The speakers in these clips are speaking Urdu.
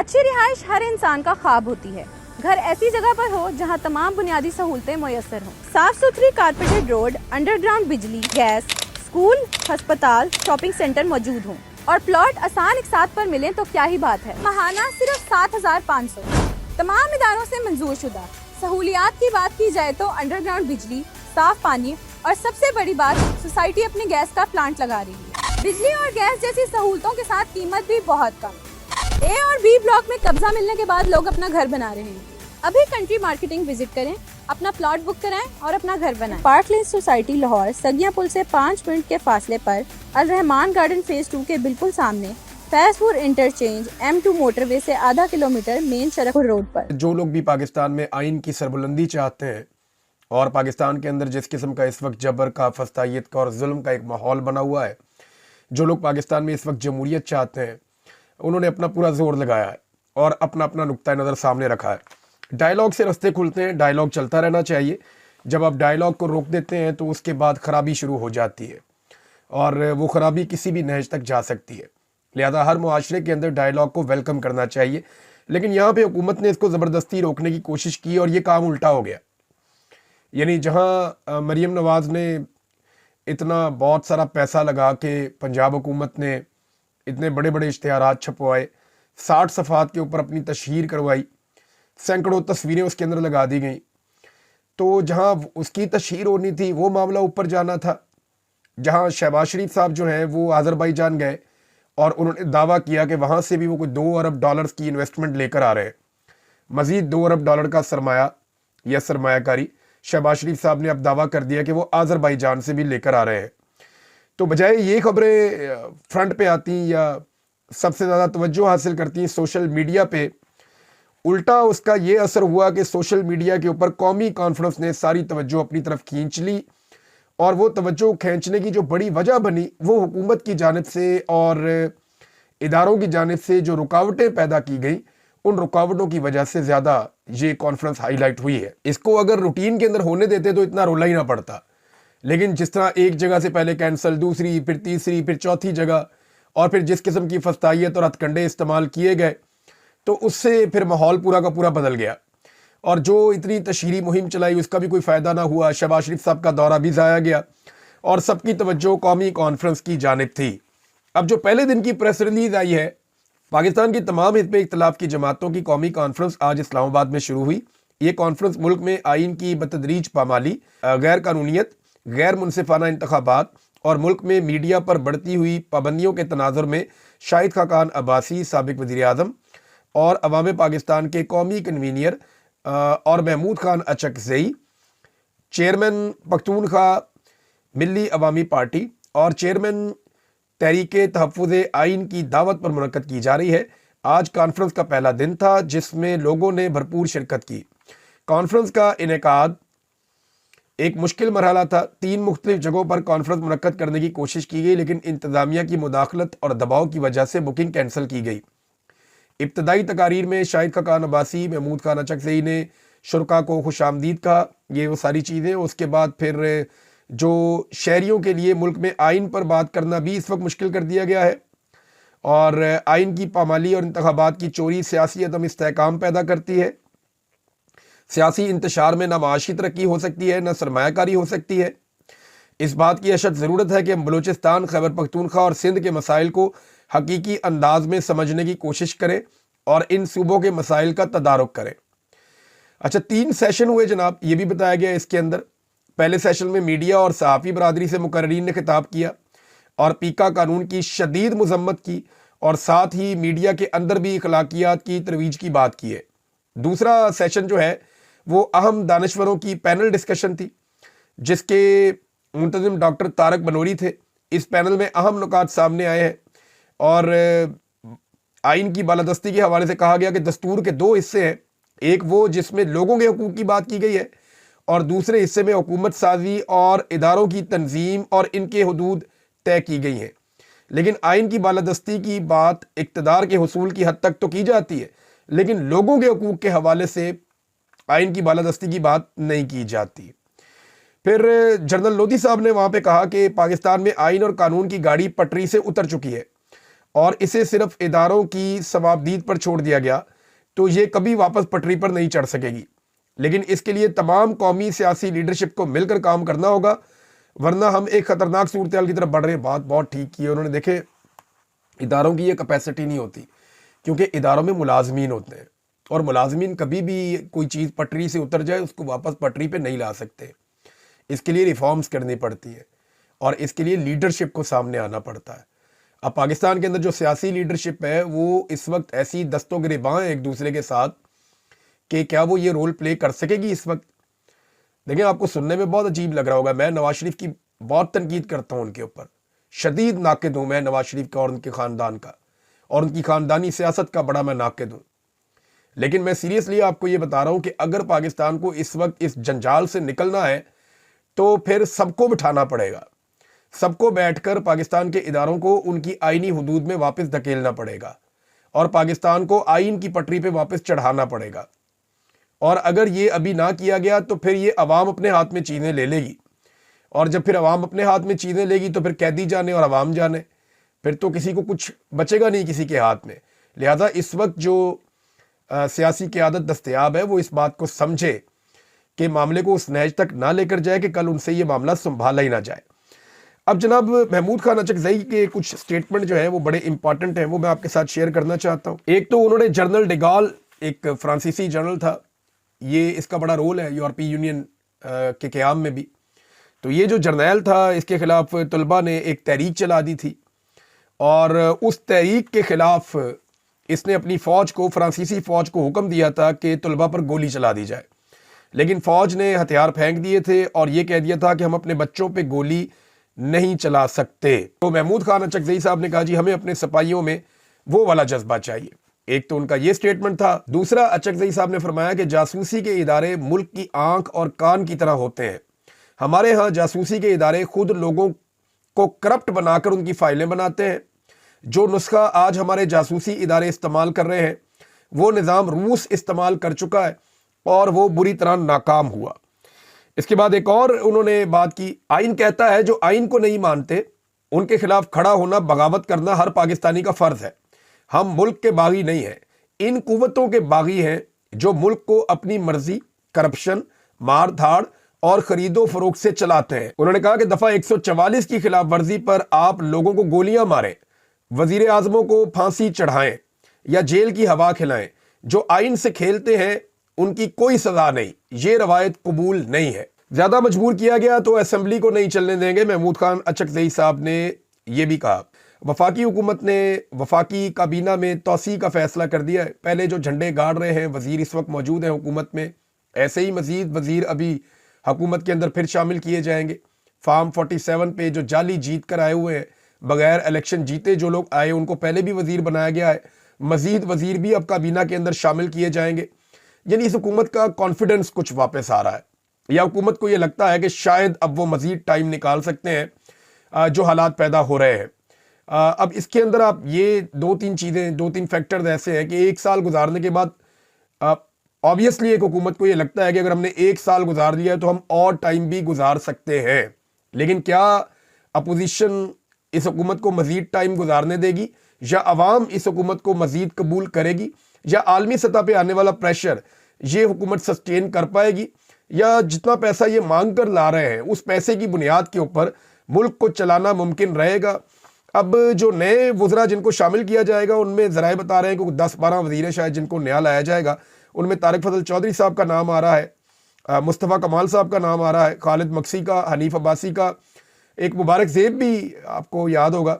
اچھی رہائش ہر انسان کا خواب ہوتی ہے. گھر ایسی جگہ پر ہو جہاں تمام بنیادی سہولتیں میسر ہوں. صاف ستھری کارپیٹڈ روڈ، انڈر گراؤنڈ بجلی، گیس، اسکول، ہسپتال، شاپنگ سینٹر موجود ہوں اور پلاٹ آسان اقساط پر ملیں تو کیا ہی بات ہے. ماہانہ صرف 7,500. تمام اداروں سے منظور شدہ. سہولیات کی بات کی جائے تو انڈر گراؤنڈ بجلی، صاف پانی اور سب سے بڑی بات سوسائٹی اپنی گیس کا پلانٹ لگا رہی ہے. بجلی اور گیس جیسی سہولتوں کے ساتھ قیمت بھی بہت کم. اے اور بی بلاک میں قبضہ ملنے کے بعد لوگ اپنا گھر بنا رہے ہیں. ابھی کنٹری مارکیٹنگ وزٹ کریں، اپنا پلاٹ بک کرائیں اور اپنا گھر بنائیں. پارک لین سوسائٹی لاہور سگیاں پل سے 5 منٹ کے فاصلے پر، الرحمان گارڈن فیز 2 کے بالکل سامنے، فیض پور انٹرچینج، M2 موٹر وے سے آدھا کلومیٹر مین شرک روڈ پر. جو لوگ بھی پاکستان میں آئین کی سربلندی چاہتے ہیں اور پاکستان کے اندر جس قسم کا اس وقت جبر کا، فسطائیت کا اور ظلم کا ایک ماحول بنا ہوا ہے، جو لوگ پاکستان میں اس وقت جمہوریت چاہتے ہیں، انہوں نے اپنا پورا زور لگایا ہے اور اپنا اپنا نقطہ نظر سامنے رکھا ہے. ڈائیلاگ سے رستے کھلتے ہیں، ڈائیلاگ چلتا رہنا چاہیے. جب آپ ڈائیلاگ کو روک دیتے ہیں تو اس کے بعد خرابی شروع ہو جاتی ہے اور وہ خرابی کسی بھی نہج تک جا سکتی ہے. لہذا ہر معاشرے کے اندر ڈائیلاگ کو ویلکم کرنا چاہیے. لیکن یہاں پہ حکومت نے اس کو زبردستی روکنے کی کوشش کی اور یہ کام الٹا ہو گیا. یعنی جہاں مریم نواز نے اتنا بہت سارا پیسہ لگا کے پنجاب حکومت نے اتنے بڑے بڑے اشتہارات چھپوائے، 60 صفحات کے اوپر اپنی تشہیر کروائی، سینکڑوں تصویریں اس کے اندر لگا دی گئیں، تو جہاں اس کی تشہیر ہونی تھی وہ معاملہ اوپر جانا تھا. جہاں شہباز شریف صاحب جو ہیں وہ آذربائیجان گئے اور انہوں نے دعویٰ کیا کہ وہاں سے بھی وہ کوئی 2 ارب ڈالرز کی انویسٹمنٹ لے کر آ رہے ہیں، مزید 2 ارب ڈالر کا سرمایہ یا سرمایہ کاری شہباز شریف صاحب نے اب دعویٰ کر دیا کہ وہ آذربائیجان سے بھی لے کر آ رہے ہیں. تو بجائے یہ خبریں فرنٹ پہ آتی یا سب سے زیادہ توجہ حاصل کرتی ہیں سوشل میڈیا پہ، الٹا اس کا یہ اثر ہوا کہ سوشل میڈیا کے اوپر قومی کانفرنس نے ساری توجہ اپنی طرف کھینچ لی. اور وہ توجہ کھینچنے کی جو بڑی وجہ بنی وہ حکومت کی جانب سے اور اداروں کی جانب سے جو رکاوٹیں پیدا کی گئیں، ان رکاوٹوں کی وجہ سے زیادہ یہ کانفرنس ہائی لائٹ ہوئی ہے. اس کو اگر روٹین کے اندر ہونے دیتے تو اتنا رولا ہی نہ پڑتا. لیکن جس طرح ایک جگہ سے پہلے کینسل، دوسری، پھر تیسری، پھر چوتھی جگہ، اور پھر جس قسم کی فسطائیت اور ہتھ کنڈے استعمال کیے گئے تو اس سے پھر ماحول پورا کا پورا بدل گیا. اور جو اتنی تشہیری مہم چلائی اس کا بھی کوئی فائدہ نہ ہوا. شہباز شریف صاحب کا دورہ بھی ضائع گیا اور سب کی توجہ قومی کانفرنس کی جانب تھی. اب جو پہلے دن کی پریس ریلیز آئی ہے، پاکستان کی تمام حزب اختلاف کی جماعتوں کی قومی کانفرنس آج اسلام آباد میں شروع ہوئی. یہ کانفرنس ملک میں آئین کی بتدریج پامالی، غیر قانونیت، غیر منصفانہ انتخابات اور ملک میں میڈیا پر بڑھتی ہوئی پابندیوں کے تناظر میں شاہد خاقان عباسی، سابق وزیر اعظم اور عوام پاکستان کے قومی کنوینئر اور محمود خان اچکزئی، چیئرمین پختونخوا ملی عوامی پارٹی اور چیئرمین تحریک تحفظ آئین کی دعوت پر منعقد کی جا رہی ہے. آج کانفرنس کا پہلا دن تھا جس میں لوگوں نے بھرپور شرکت کی. کانفرنس کا انعقاد ایک مشکل مرحلہ تھا. 3 مختلف جگہوں پر کانفرنس منعقد کرنے کی کوشش کی گئی لیکن انتظامیہ کی مداخلت اور دباؤ کی وجہ سے بکنگ کینسل کی گئی. ابتدائی تقاریر میں شاہد خاقان عباسی، محمود خان اچکزئی نے شرکا کو خوش آمدید کہا. یہ وہ ساری چیزیں. اس کے بعد پھر جو شہریوں کے لیے ملک میں آئین پر بات کرنا بھی اس وقت مشکل کر دیا گیا ہے اور آئین کی پامالی اور انتخابات کی چوری سیاسی عدم استحکام پیدا کرتی ہے. سیاسی انتشار میں نہ معاشی ترقی ہو سکتی ہے، نہ سرمایہ کاری ہو سکتی ہے. اس بات کی اشد ضرورت ہے کہ ہم بلوچستان، خیبر پختونخوا اور سندھ کے مسائل کو حقیقی انداز میں سمجھنے کی کوشش کریں اور ان صوبوں کے مسائل کا تدارک کریں. اچھا، 3 سیشن ہوئے جناب، یہ بھی بتایا گیا اس کے اندر. پہلے سیشن میں میڈیا اور صحافی برادری سے مقررین نے خطاب کیا اور پیکا قانون کی شدید مذمت کی اور ساتھ ہی میڈیا کے اندر بھی اخلاقیات کی ترویج کی بات کی ہے. دوسرا سیشن جو ہے وہ اہم دانشوروں کی پینل ڈسکشن تھی جس کے منتظم ڈاکٹر طارق بنوری تھے. اس پینل میں اہم نکات سامنے آئے ہیں اور آئین کی بالادستی کے حوالے سے کہا گیا کہ دستور کے 2 حصے ہیں. ایک وہ جس میں لوگوں کے حقوق کی بات کی گئی ہے اور دوسرے حصے میں حکومت سازی اور اداروں کی تنظیم اور ان کے حدود طے کی گئی ہیں. لیکن آئین کی بالادستی کی بات اقتدار کے حصول کی حد تک تو کی جاتی ہے لیکن لوگوں کے حقوق کے حوالے سے آئین کی بالادستی کی بات نہیں کی جاتی. پھر جنرل لودھی صاحب نے وہاں پہ کہا کہ پاکستان میں آئین اور قانون کی گاڑی پٹری سے اتر چکی ہے اور اسے صرف اداروں کی ثوابدید پر چھوڑ دیا گیا تو یہ کبھی واپس پٹری پر نہیں چڑھ سکے گی، لیکن اس کے لیے تمام قومی سیاسی لیڈرشپ کو مل کر کام کرنا ہوگا، ورنہ ہم ایک خطرناک صورتحال کی طرف بڑھ رہے ہیں۔ بات بہت ٹھیک کی ہے انہوں نے۔ دیکھیں، اداروں کی یہ کیپیسٹی نہیں ہوتی، کیونکہ اداروں میں ملازمین ہوتے ہیں، اور ملازمین کبھی بھی کوئی چیز پٹری سے اتر جائے اس کو واپس پٹری پہ نہیں لا سکتے۔ اس کے لیے ریفارمز کرنی پڑتی ہے، اور اس کے لیے لیڈرشپ کو سامنے آنا پڑتا ہے۔ اب پاکستان کے اندر جو سیاسی لیڈرشپ ہے وہ اس وقت ایسی دستوں گریباں ہیں ایک دوسرے کے ساتھ کہ کیا وہ یہ رول پلے کر سکے گی اس وقت؟ دیکھیں، آپ کو سننے میں بہت عجیب لگ رہا ہوگا، میں نواز شریف کی بہت تنقید کرتا ہوں، ان کے اوپر شدید ناقد ہوں میں نواز شریف کا اور ان کے خاندان کا، اور ان کی خاندانی سیاست کا بڑا میں ناقد ہوں، لیکن میں سیریسلی آپ کو یہ بتا رہا ہوں کہ اگر پاکستان کو اس وقت اس جنجال سے نکلنا ہے تو پھر سب کو بٹھانا پڑے گا، سب کو بیٹھ کر پاکستان کے اداروں کو ان کی آئینی حدود میں واپس دھکیلنا پڑے گا، اور پاکستان کو آئین کی پٹری پہ واپس چڑھانا پڑے گا۔ اور اگر یہ ابھی نہ کیا گیا تو پھر یہ عوام اپنے ہاتھ میں چیزیں لے لے گی، اور جب پھر عوام اپنے ہاتھ میں چیزیں لے گی تو پھر قیدی جانے اور عوام جانے، پھر تو کسی کو کچھ بچے گا نہیں کسی کے ہاتھ میں۔ لہذا اس وقت جو سیاسی قیادت دستیاب ہے وہ اس بات کو سمجھے کہ معاملے کو اس نہج تک نہ لے کر جائے کہ کل ان سے یہ معاملہ سنبھالا ہی نہ جائے۔ اب جناب محمود خان اچکزئی کے کچھ سٹیٹمنٹ جو ہیں وہ بڑے امپورٹنٹ ہیں، وہ میں آپ کے ساتھ شیئر کرنا چاہتا ہوں۔ ایک تو انہوں نے جنرل ڈیگال، ایک فرانسیسی جنرل تھا، یہ اس کا بڑا رول ہے یورپی یونین کے قیام میں بھی، تو یہ جو جرنیل تھا اس کے خلاف طلبہ نے ایک تحریک چلا دی تھی، اور اس تحریک کے خلاف اس نے اپنی فوج کو، فرانسیسی فوج کو حکم دیا تھا کہ طلبہ پر گولی چلا دی جائے، لیکن فوج نے ہتھیار پھینک دیے تھے اور یہ کہہ دیا تھا کہ ہم اپنے بچوں پہ گولی نہیں چلا سکتے۔ تو محمود خان اچکزئی صاحب نے کہا جی ہمیں اپنے سپاہیوں میں وہ والا جذبہ چاہیے۔ ایک تو ان کا یہ سٹیٹمنٹ تھا۔ دوسرا، اچکزئی صاحب نے فرمایا کہ جاسوسی کے ادارے ملک کی آنکھ اور کان کی طرح ہوتے ہیں، ہمارے ہاں جاسوسی کے ادارے خود لوگوں کو کرپٹ بنا کر ان کی فائلیں بناتے ہیں۔ جو نسخہ آج ہمارے جاسوسی ادارے استعمال کر رہے ہیں وہ نظام روس استعمال کر چکا ہے، اور وہ بری طرح ناکام ہوا۔ اس کے بعد ایک اور انہوں نے بات کی، آئین کہتا ہے جو آئین کو نہیں مانتے ان کے خلاف کھڑا ہونا، بغاوت کرنا ہر پاکستانی کا فرض ہے۔ ہم ملک کے باغی نہیں ہیں، ان قوتوں کے باغی ہیں جو ملک کو اپنی مرضی، کرپشن، مار دھاڑ اور خرید و فروخت سے چلاتے ہیں۔ انہوں نے کہا کہ دفعہ 144 کی خلاف ورزی پر آپ لوگوں کو گولیاں ماریں، وزیر اعظموں کو پھانسی چڑھائیں یا جیل کی ہوا کھلائیں، جو آئین سے کھیلتے ہیں ان کی کوئی سزا نہیں، یہ روایت قبول نہیں ہے۔ زیادہ مجبور کیا گیا تو اسمبلی کو نہیں چلنے دیں گے، محمود خان اچکزئی صاحب نے یہ بھی کہا۔ وفاقی حکومت نے وفاقی کابینہ میں توسیع کا فیصلہ کر دیا ہے۔ پہلے جو جھنڈے گاڑ رہے ہیں وزیر اس وقت موجود ہیں حکومت میں، ایسے ہی مزید وزیر ابھی حکومت کے اندر پھر شامل کیے جائیں گے۔ فارم 47 پہ جو جعلی جیت کر آئے ہوئے ہیں، بغیر الیکشن جیتے جو لوگ آئے ان کو پہلے بھی وزیر بنایا گیا ہے، مزید وزیر بھی اب کابینہ کے اندر شامل کیے جائیں گے۔ یعنی اس حکومت کا کانفیڈنس کچھ واپس آ رہا ہے، یا حکومت کو یہ لگتا ہے کہ شاید اب وہ مزید ٹائم نکال سکتے ہیں جو حالات پیدا ہو رہے ہیں۔ اب اس کے اندر آپ یہ دو تین فیکٹرز ایسے ہیں کہ ایک سال گزارنے کے بعد آبویسلی ایک حکومت کو یہ لگتا ہے کہ اگر ہم نے ایک سال گزار دیا ہے تو ہم اور ٹائم بھی گزار سکتے ہیں، لیکن کیا اپوزیشن اس حکومت کو مزید ٹائم گزارنے دے گی، یا عوام اس حکومت کو مزید قبول کرے گی، یا عالمی سطح پہ آنے والا پریشر یہ حکومت سسٹین کر پائے گی، یا جتنا پیسہ یہ مانگ کر لا رہے ہیں اس پیسے کی بنیاد کے اوپر ملک کو چلانا ممکن رہے گا۔ اب جو نئے وزراء جن کو شامل کیا جائے گا ان میں ذرائع بتا رہے ہیں کہ 10-12 وزیر شاید جن کو نیا لایا جائے گا، ان میں طارق فضل چودھری صاحب کا نام آ رہا ہے، مصطفیٰ کمال صاحب کا نام آ رہا ہے، خالد مکسی کا، حنیف عباسی کا، ایک مبارک زیب بھی آپ کو یاد ہوگا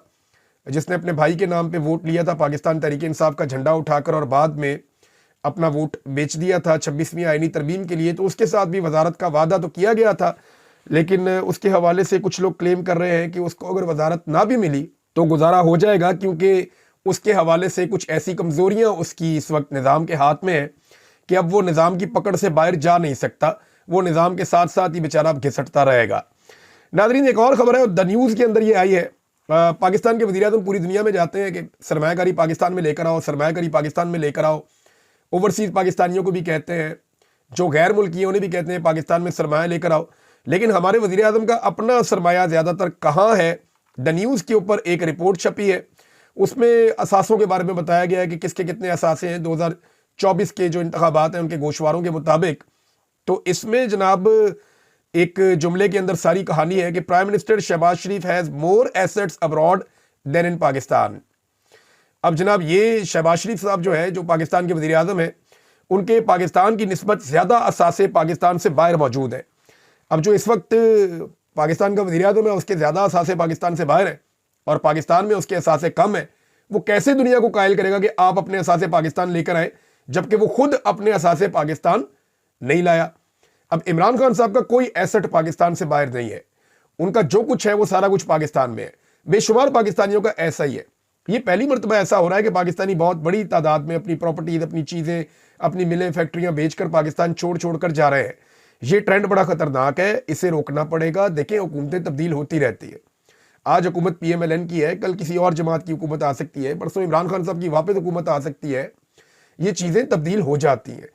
جس نے اپنے بھائی کے نام پہ ووٹ لیا تھا پاکستان تحریک انصاف کا جھنڈا اٹھا کر، اور بعد میں اپنا ووٹ بیچ دیا تھا 26ویں آئینی ترمیم کے لیے۔ تو اس کے ساتھ بھی وزارت کا وعدہ تو کیا گیا تھا، لیکن اس کے حوالے سے کچھ لوگ کلیم کر رہے ہیں کہ اس کو اگر وزارت نہ بھی ملی تو گزارا ہو جائے گا، کیونکہ اس کے حوالے سے کچھ ایسی کمزوریاں اس کی اس وقت نظام کے ہاتھ میں ہیں کہ اب وہ نظام کی پکڑ سے باہر جا نہیں سکتا، وہ نظام کے ساتھ ساتھ ہی بیچارہ اب گھسٹتا رہے گا۔ ناظرین، ایک اور خبر ہے، دا نیوز کے اندر یہ آئی ہے، پاکستان کے وزیر اعظم پوری دنیا میں جاتے ہیں کہ سرمایہ کاری پاکستان میں لے کر آؤ، سرمایہ کاری پاکستان میں لے کر آؤ۔ اوورسیز پاکستانیوں کو بھی کہتے ہیں، جو غیر ملکی ہیں انہیں بھی کہتے ہیں پاکستان میں سرمایہ لے کر آؤ، لیکن ہمارے وزیر اعظم کا اپنا سرمایہ زیادہ تر کہاں ہے؟ دا نیوز کے اوپر ایک رپورٹ چھپی ہے، اس میں اثاثوں کے بارے میں بتایا گیا ہے کہ کس کے کتنے اثاثے ہیں 2024 کے جو انتخابات ہیں ان کے گوشواروں کے مطابق. تو اس میں جناب ایک جملے کے اندر ساری کہانی ہے کہ prime minister Shehbaz Sharif has more assets abroad than in Pakistan. اب جناب یہ شہباز شریف صاحب جو ہے جو پاکستان کے وزیر اعظم ہیں ان کے پاکستان کی نسبت زیادہ اثاثے پاکستان سے باہر موجود ہیں. اب جو اس وقت پاکستان کا وزیر اعظم ہے اس کے زیادہ اثاثے پاکستان سے باہر ہیں اور پاکستان میں اس کے اثاثے کم ہیں. وہ کیسے دنیا کو قائل کرے گا کہ آپ اپنے اثاثے پاکستان لے کر آئیں جبکہ وہ خود اپنے اثاثے پاکستان نہیں لایا. اب عمران خان صاحب کا کوئی ایسٹ پاکستان سے باہر نہیں ہے. ان کا جو کچھ ہے وہ سارا کچھ پاکستان میں ہے. بے شمار پاکستانیوں کا ایسا ہی ہے. یہ پہلی مرتبہ ایسا ہو رہا ہے کہ پاکستانی بہت بڑی تعداد میں اپنی پراپرٹیز اپنی چیزیں اپنی ملیں فیکٹریاں بیچ کر پاکستان چھوڑ کر جا رہے ہیں. یہ ٹرینڈ بڑا خطرناک ہے. اسے روکنا پڑے گا. دیکھیں حکومتیں تبدیل ہوتی رہتی ہے. آج حکومت پی ایم ایل این کی ہے کل کسی اور جماعت کی حکومت آ سکتی ہے پرسوں عمران خان صاحب کی واپس حکومت آ سکتی ہے. یہ چیزیں تبدیل ہو جاتی ہیں.